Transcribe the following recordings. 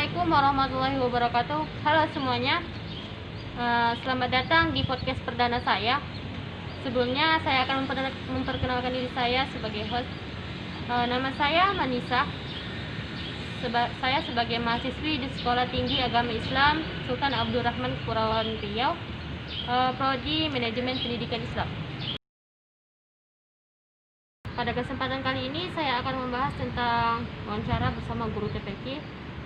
Assalamualaikum warahmatullahi wabarakatuh. Halo semuanya, selamat datang di podcast perdana saya. Sebelumnya saya akan memperkenalkan diri saya sebagai host. Nama saya Manisa. Saya sebagai mahasiswi di Sekolah Tinggi Agama Islam Sultan Abdurrahman Kepulauan Riau, Prodi Manajemen Pendidikan Islam. Pada kesempatan kali ini saya akan membahas tentang wawancara bersama guru TPQ.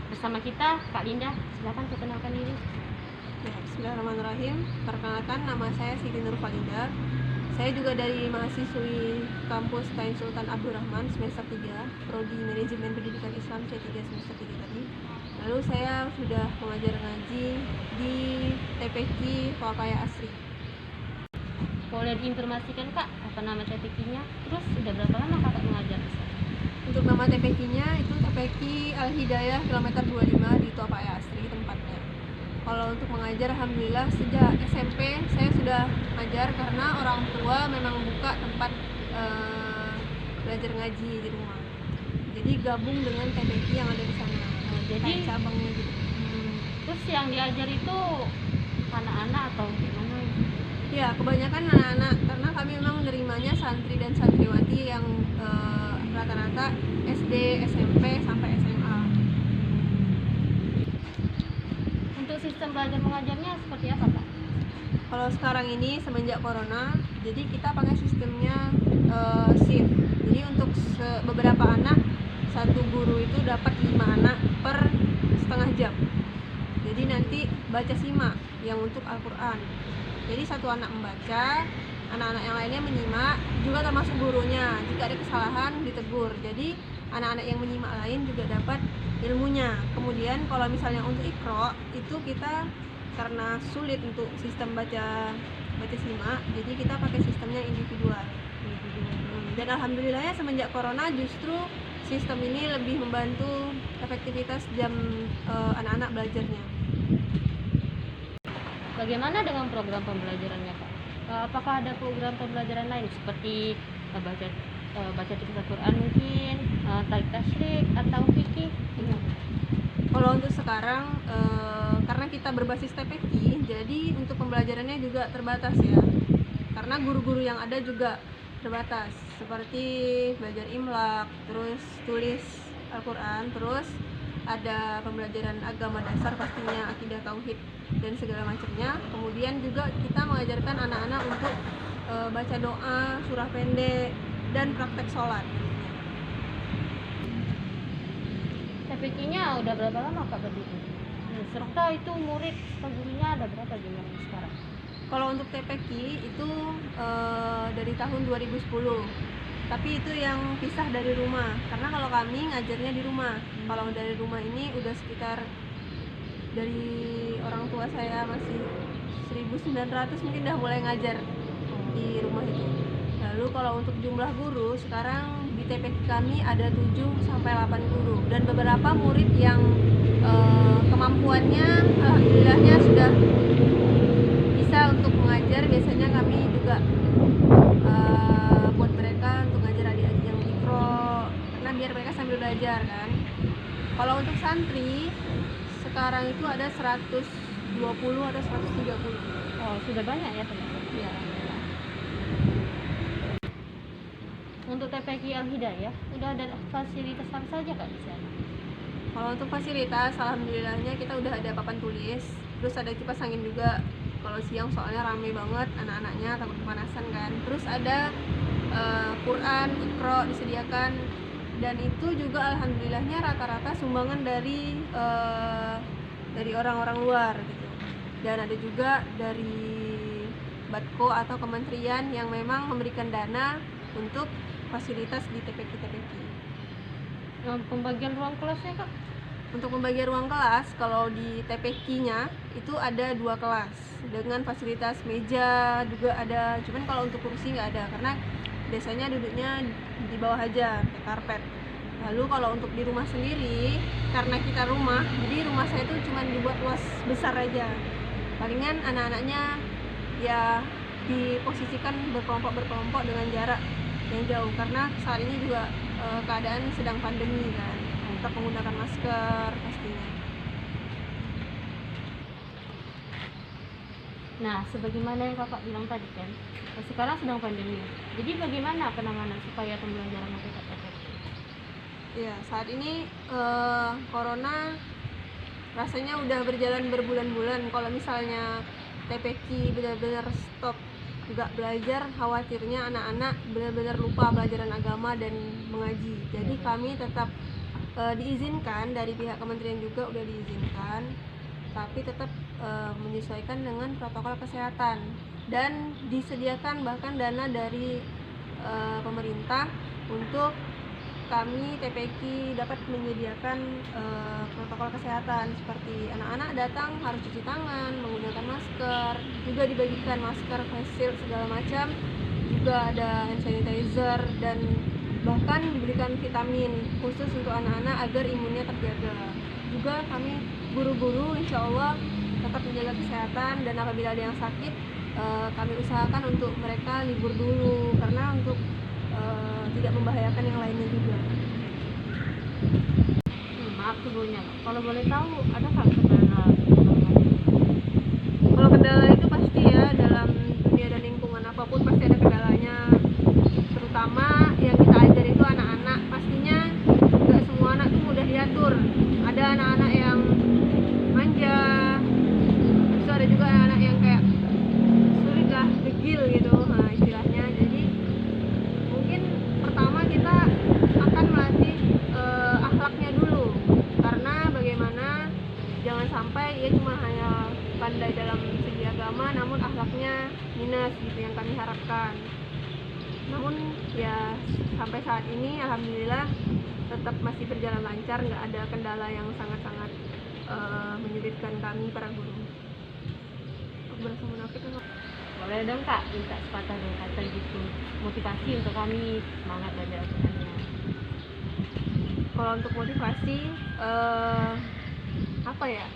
Bersama kita Kak Linda, silakan perkenalkan diri. Ya, bismillahirrahmanirrahim. Perkenalkan, nama saya Siti Nurfalinda. Saya juga dari mahasiswi kampus KAIN Sultan Abdurrahman semester 3, Prodi Manajemen Pendidikan Islam C3 semester 3 tadi. Lalu saya sudah mengajar ngaji di TPQ Papaya Asri. Boleh diinformasikan Kak, apa nama TPQ-nya? Terus sudah berapa lama Kakak mengajar di sana? Untuk nama TPQ-nya itu TPQ Al-Hidayah kilometer 25 di Papaya Asri tempatnya. Kalau untuk mengajar, alhamdulillah sejak SMP saya sudah mengajar karena orang tua memang buka tempat belajar ngaji di rumah. Jadi gabung dengan TPQ yang ada di sana. Jadi cabangnya gitu. Terus yang diajar itu anak-anak atau gimana? Ya, kebanyakan anak-anak karena kami memang menerimanya santri dan santriwati yang rata-rata SD, SMP sampai SMA. Untuk sistem belajar mengajarnya seperti apa Kak? Kalau sekarang ini semenjak corona, jadi kita pakai sistemnya shift. Jadi untuk beberapa anak, satu guru itu dapat 5 anak per setengah jam. Jadi nanti baca simak yang untuk Al-Quran. Jadi satu anak membaca, anak-anak yang lainnya menyimak, juga termasuk gurunya. Jika ada kesalahan ditegur. Jadi anak-anak yang menyimak lain juga dapat ilmunya. Kemudian kalau misalnya untuk Iqra itu kita karena sulit untuk sistem baca simak, jadi kita pakai sistemnya individual. Dan alhamdulillahnya semenjak corona justru sistem ini lebih membantu efektivitas jam anak-anak belajarnya. Bagaimana dengan program pembelajarannya Kak? Apakah ada program pembelajaran lain seperti baca tulis Al-Quran mungkin, tarik tasyrik atau fikih? Kalau untuk sekarang karena kita berbasis TPQ, jadi untuk pembelajarannya juga terbatas ya. Karena guru-guru yang ada juga terbatas, seperti belajar imlak, terus tulis Al-Quran, terus ada pembelajaran agama dasar pastinya, akidah, tauhid dan segala macamnya. Kemudian juga kita mengajarkan anak-anak untuk baca doa, surah pendek dan praktek sholat. TPQ-nya udah berapa lama Kak berdiri? Serta itu murid serta gurunya ada berapa jumlahnya sekarang? Kalau untuk TPQ itu dari tahun 2010. Tapi itu yang pisah dari rumah, karena kalau kami ngajarnya di rumah. Kalau dari rumah ini udah sekitar dari orang tua saya masih 1900 mungkin udah mulai ngajar di rumah itu. Lalu kalau untuk jumlah guru sekarang di TPQ kami ada 7 sampai 8 guru dan beberapa murid yang kemampuannya alhamdulillahnya sudah bisa untuk mengajar. Biasanya kami juga buat mereka untuk ngajar adik-adik yang mikro, karena biar mereka sambil belajar kan. Kalau untuk santri sekarang itu ada 120 atau 130. Oh, sudah banyak ya ternyata. Ya. Untuk TPQ Al-Hidayah udah ada fasilitas apa saja Kak di sana? Kalau untuk fasilitas, alhamdulillahnya kita udah ada papan tulis, terus ada kipas angin juga. Kalau siang soalnya rame banget anak-anaknya, takut kepanasan kan. Terus ada Quran, Iqra disediakan, dan itu juga alhamdulillahnya rata-rata sumbangan dari orang-orang luar gitu. Dan ada juga dari Batko atau kementerian yang memang memberikan dana untuk fasilitas di TPQ. Pembagian ruang kelasnya Kak? Untuk pembagian ruang kelas, kalau di TPQ-nya itu ada 2 kelas dengan fasilitas meja juga ada, cuman kalau untuk kursi nggak ada karena biasanya duduknya di bawah aja pakai karpet. Lalu kalau untuk di rumah sendiri, karena kita rumah, jadi rumah saya itu cuma dibuat luas besar aja. Palingan anak-anaknya ya diposisikan berkelompok dengan jarak yang jauh karena saat ini juga keadaan sedang pandemi kan, tetap menggunakan masker pastinya. Nah, sebagaimana yang kakak bilang tadi kan, sekarang sedang pandemi. Jadi bagaimana penanganan supaya pembelajaran tetap efektif? Ya, saat ini corona rasanya udah berjalan berbulan-bulan. Kalau misalnya TPQ benar-benar stop nggak belajar, khawatirnya anak-anak benar-benar lupa pelajaran agama dan mengaji. Jadi kami tetap diizinkan dari pihak kementerian juga udah diizinkan, tapi tetap menyesuaikan dengan protokol kesehatan dan disediakan bahkan dana dari pemerintah untuk kami TPQ dapat menyediakan protokol kesehatan seperti anak-anak datang harus cuci tangan, menggunakan masker, juga dibagikan masker, face shield segala macam, juga ada hand sanitizer dan bahkan diberikan vitamin khusus untuk anak-anak agar imunnya terjaga. Juga kami guru-guru insya Allah tetap menjaga kesehatan dan apabila ada yang sakit kami usahakan untuk mereka libur dulu karena untuk tidak membahayakan yang lainnya juga. Maaf sebelumnya, kalau boleh tahu ada nggak kendala? Kalau kendala itu pasti ya, dalam dunia dan lingkungan apapun pasti ada kendalanya. Terutama yang kita ajar itu anak-anak, pastinya nggak semua anak itu mudah diatur. Ada anak-anak yang manja, terus ada juga anak-anak yang kayak sulit lah, degil gitu, nah istilahnya. Jadi mungkin pertama kita akan melatih akhlaknya dulu, karena bagaimana jangan sampai ia cuma hanya pandai dalam segi agama namun akhlaknya minus gitu yang kami harapkan. Namun ya sampai saat ini alhamdulillah tetap masih berjalan lancar, nggak ada kendala yang sangat-sangat menyulitkan kami para guru. Aku berasa munafik kan? Boleh dong kak, minta sepatah dua kata gitu, motivasi untuk kami semangat belajar Al-Qur'annya. Kalau untuk motivasi apa ya,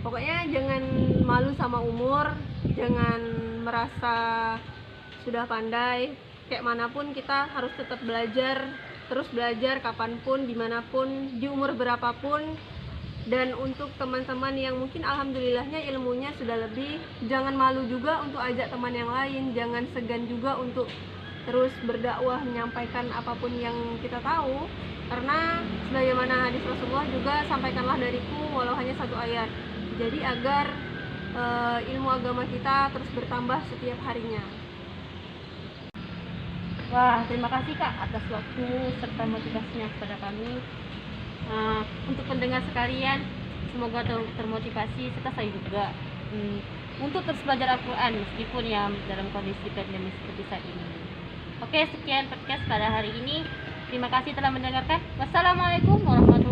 pokoknya jangan malu sama umur, jangan merasa sudah pandai. Kayak manapun kita harus tetap belajar, terus belajar kapanpun, dimanapun, di umur berapapun. Dan untuk teman-teman yang mungkin alhamdulillahnya ilmunya sudah lebih, jangan malu juga untuk ajak teman yang lain, jangan segan juga untuk terus berdakwah menyampaikan apapun yang kita tahu, karena sebagaimana hadis Rasulullah juga, sampaikanlah dariku walau hanya satu ayat. Jadi agar ilmu agama kita terus bertambah setiap harinya. Wah, terima kasih kak atas waktu serta motivasinya kepada kami. Untuk pendengar sekalian, semoga termotivasi serta saya juga untuk terus belajar Al-Quran meskipun ya dalam kondisi pandemi seperti saat ini. Oke, sekian podcast pada hari ini. Terima kasih telah mendengarkan. Wassalamualaikum warahmatullahi wabarakatuh.